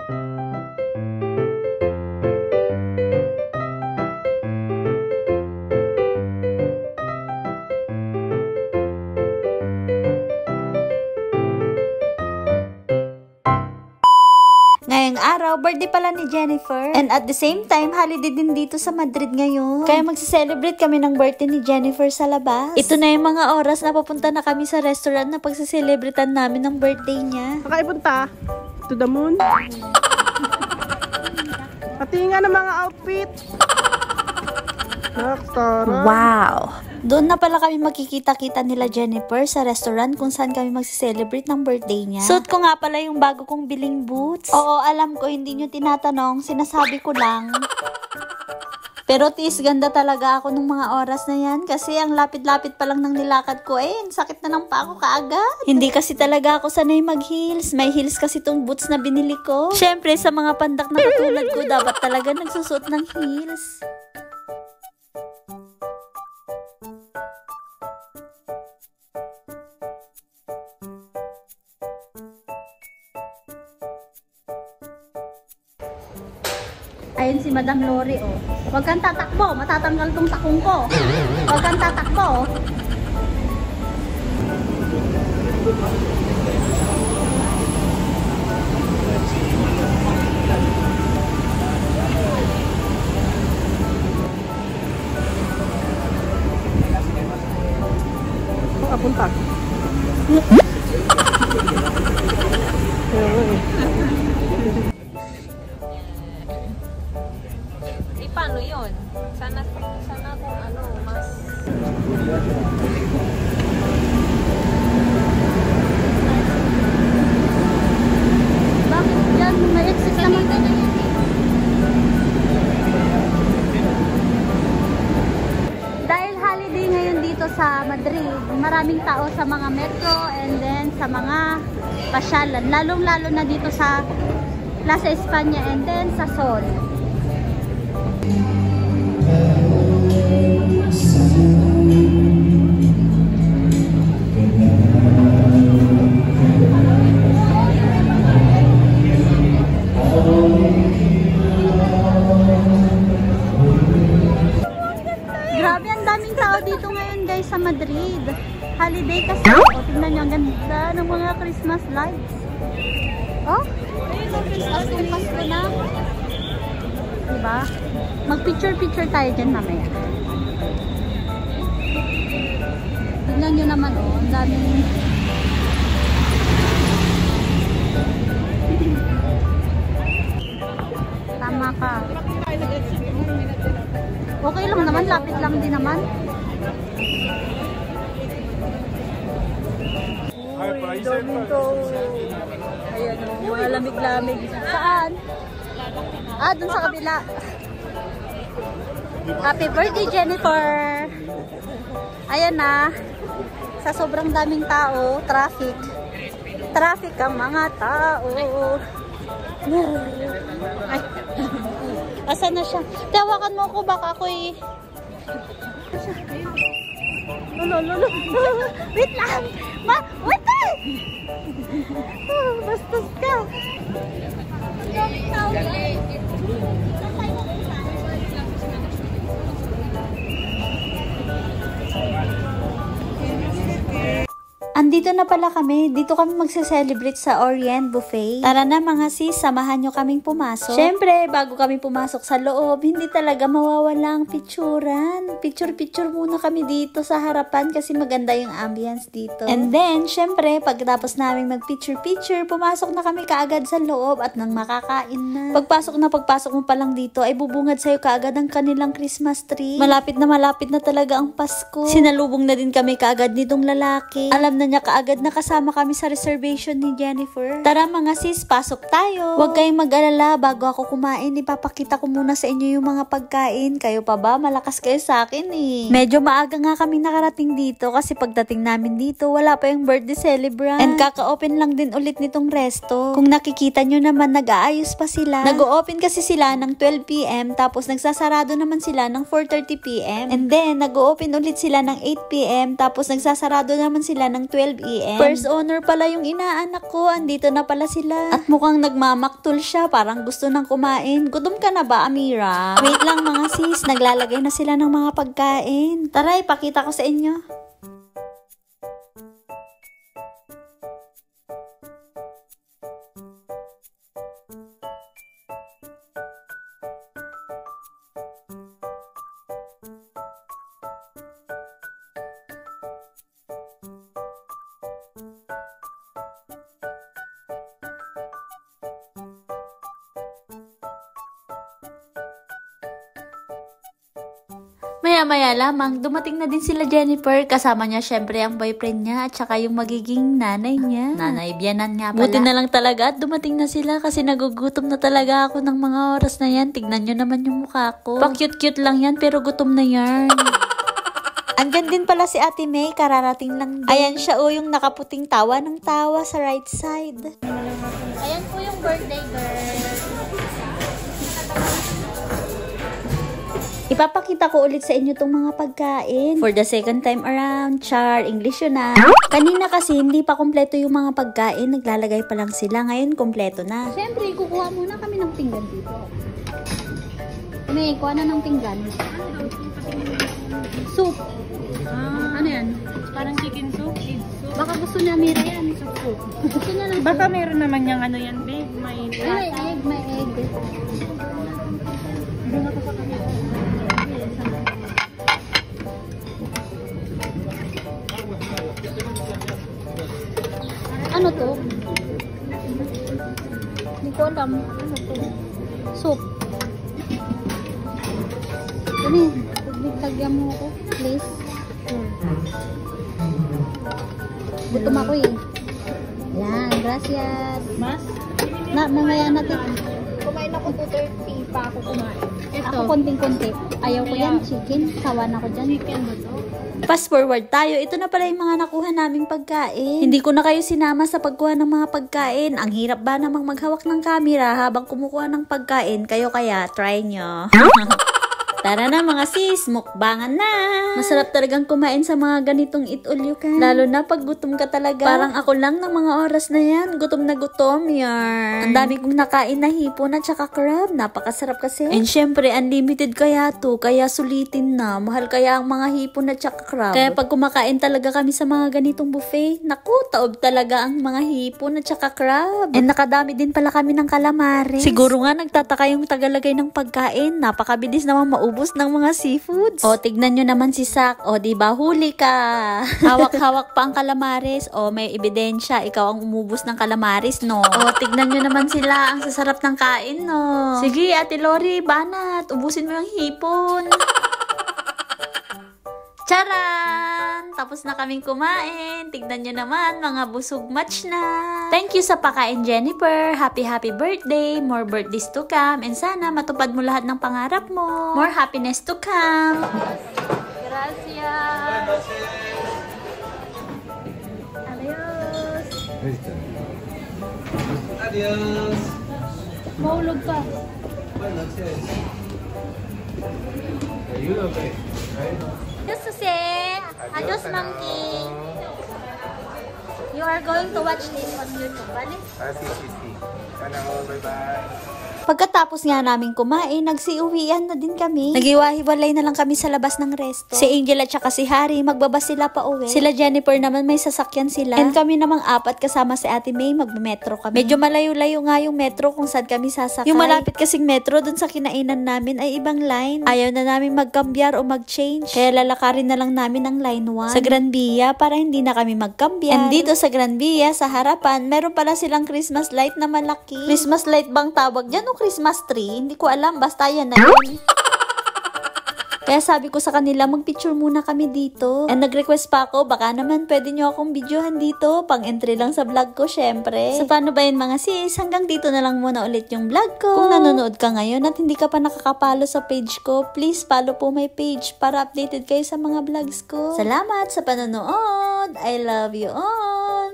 Ngayong araw, birthday pala ni Jennifer. And at the same time, holiday din dito sa Madrid ngayon. Kaya magse-celebrate kami ng birthday ni Jennifer sa labas. Ito na yung mga oras na papunta na kami sa restaurant na pagsiselebritan namin ng birthday niya. Nakaipunta? To the moon? Patinga ng mga outfit. Wow! Doon na pala kami makikita-kita nila Jennifer sa restaurant kung saan kami magse-celebrate ng birthday niya. Suot ko nga pala yung bago kong biling boots. Oo, alam ko, hindi nyo tinatanong. Sinasabi ko lang. Pero tis, ganda talaga ako nung mga oras na yan. Kasi ang lapit-lapit pa lang ng nilakad ko, sakit na ng paa ko kaagad. Hindi kasi talaga ako sanay mag-heels. May heels kasi tong boots na binili ko. Syempre, sa mga pandak na katulad ko, dapat talaga nagsusuot ng heels. Ayun si Madam Lori, oh. Huwag kang tatakbo, matatanggal tong takong ko. Huwag kang tatakbo, oh. Papunta. Paano yun? Sana kung ano, mas... Bakit dyan? May exit naman. Dahil holiday ngayon dito sa Madrid, maraming tao sa mga metro and then sa mga pasyalan. Lalong-lalo na dito sa Plaza España and then sa Sol. Grabe, ang daming tao dito ngayon guys sa Madrid. Holiday kasi. Tingnan nyo, ang ganda ng mga Christmas lights. Oh, Christmas na. Diba? Mag-picture-picture tayo dyan mamaya. Tignan nyo naman, oh. Ang daming... Tama ka. Okay lang naman. Lapit lang din naman. Uy, Domingo. Ayan, oh. Mga lamig-lamig. Saan? Dun sa kabila. Happy birthday, Jennifer! Ayan na. Sa sobrang daming tao, traffic. Traffic ang mga tao. Ay. Asan na siya? Tawakan mo ako, baka ako'y... Lolo. Wait lang! Wait lang! Bastos ka! Andito na pala kami. Dito kami magse-celebrate sa Orient Buffet. Tara na mga sis, samahan nyo kaming pumasok. Syempre, bago kami pumasok sa loob, hindi talaga mawawala ang picturean. Picture-picture muna kami dito sa harapan kasi maganda yung ambience dito. And then, syempre, pagkatapos namin mag-picture-picture, pumasok na kami kaagad sa loob at nang makakain na. Pagpasok mo pa lang dito, ay bubungad sa'yo kaagad ang kanilang Christmas tree. Malapit na talaga ang Pasko. Sinalubong na din kami kaagad nitong lalaki. Alam na niya kaagad na kasama kami sa reservation ni Jennifer. Tara mga sis, pasok tayo. Huwag kayong mag-alala, bago ako kumain, ipapakita ko muna sa inyo yung mga pagkain. Kayo pa ba? Malakas kayo sa akin eh. Medyo maaga nga kami nakarating dito kasi pagdating namin dito, wala pa yung birthday celebrant. And kaka-open lang din ulit nitong resto. Kung nakikita nyo naman, nag-aayos pa sila. Nag-open kasi sila ng 12 PM tapos nagsasarado naman sila ng 4:30 PM. And then, nag-open ulit sila ng 8 PM tapos nagsasarado naman sila ng 12 12 AM. First owner pala yung inaanak ko, andito na pala sila. At mukhang nagmamaktol siya, parang gusto nang kumain. Gutom ka na ba, Amira? Wait lang mga sis, naglalagay na sila ng mga pagkain. Tara, ipakita ko sa inyo. Maya-maya lamang, dumating na din sila Jennifer. Kasama niya syempre ang boyfriend niya at saka yung magiging nanay niya. Nanay biyanan nga pala. Buti na lang talaga at dumating na sila kasi nagugutom na talaga ako ng mga oras na yan. Tignan nyo naman yung mukha ko. Pa-cute-cute lang yan pero gutom na yan. Andyan din pala si Ate May, kararating lang din. Ayan siya yung nakaputing tawa ng tawa sa right side. Ayan po yung birthday girl. Ipapakita ko ulit sa inyo tong mga pagkain. For the second time around, char, English yun na. Kanina kasi hindi pa kompleto yung mga pagkain, naglalagay pa lang sila. Ngayon kompleto na. Siyempre, kukuha muna kami ng pinggan dito. May, kuha na ng pinggan. Soup. Ano yan? Parang chicken soup. Baka gusto niya Mira yan. Soup. Gusto niya lang. Baka meron naman yung ano yan, babe. May egg, may egg. Doon ako sa kanila. Ano to? Hindi ko alam. Ano to? Soup. Ano eh? Tagyan mo ako, please. Gutom ako eh. Yan, gracias. Mas? Mamaya natin. Kumain ako 2:30 pa ako kumain. Ako konting-konti. Ayaw ko yan, chicken. Sawa na ko dyan. Chicken ba to? Fast forward tayo. Ito na pala yung mga nakuha naming pagkain. Hindi ko na kayo sinama sa pagkuha ng mga pagkain. Ang hirap ba namang maghawak ng camera habang kumukuha ng pagkain? Kayo kaya, try nyo. Tara na mga sis, mukbangan na! Masarap talagang kumain sa mga ganitong eat all you can. Lalo na pag gutom ka talaga. Parang ako lang ng mga oras na yan. Gutom na gutom, yarn. Ang dami kong nakain na hipon at saka crab. Napakasarap kasi. And syempre, unlimited kaya to. Kaya sulitin na. Mahal kaya ang mga hipon at saka crab. Kaya pag kumakain talaga kami sa mga ganitong buffet, naku, taob talaga ang mga hipon at saka crab. And nakadami din pala kami ng calamares. Siguro nga nagtataka yung tagalagay ng pagkain. Napakabilis naman maubos ng mga seafoods. O, tignan nyo naman si Sak. O, diba, huli ka. Hawak-hawak pa ang calamares. O, may ebidensya. Ikaw ang umubos ng calamares, no? O, tignan nyo naman sila. Ang sasarap ng kain, no? Sige, Ate Lori, banat. Ubusin mo yung hipon. Charan! Tapos na kaming kumain. Tignan nyo naman, mga busog match na. Thank you sa pakain, Jennifer. Happy birthday. More birthdays to come. And sana matupad mo lahat ng pangarap mo. More happiness to come. Gracias. Adios. Adios. Maulog ka. Buenas noches. Are you okay? Right? Adios, Susie. Adios, monkey. You are going to watch this on YouTube, bale? Sí. Sana all, bye-bye. Pagkatapos nga namin kumain, nagsiuwian na din kami. Nagiwahiwalay na lang kami sa labas ng resto. Si Angel at saka si Harry, magbabas sila pa uwi. Sila Jennifer naman may sasakyan sila. And kami namang apat kasama si Ate May, magme-metro kami. Medyo malayo-layo nga yung metro kung saan kami sasakay. Yung malapit kasing metro dun sa kinainan namin ay ibang line. Ayaw na namin magkambyar o mag-change. Kaya lalakarin na lang namin ang line 1 sa Gran Via para hindi na kami magkambyar. And dito sa Gran Via, sa harapan, meron pala silang Christmas light na malaki. Christmas light bang tawag dyan o Christmas tree? Hindi ko alam, basta yan na yun. Kaya sabi ko sa kanila, magpicture muna kami dito. And nag-request pa ako, baka naman pwede nyo akong videohan dito. Pang-entry lang sa vlog ko, syempre. So paano ba yun mga sis? Hanggang dito na lang muna ulit yung vlog ko. Kung nanonood ka ngayon at hindi ka pa nakakapalo sa page ko, please follow po my page para updated kayo sa mga vlogs ko. Salamat sa panonood! I love you all!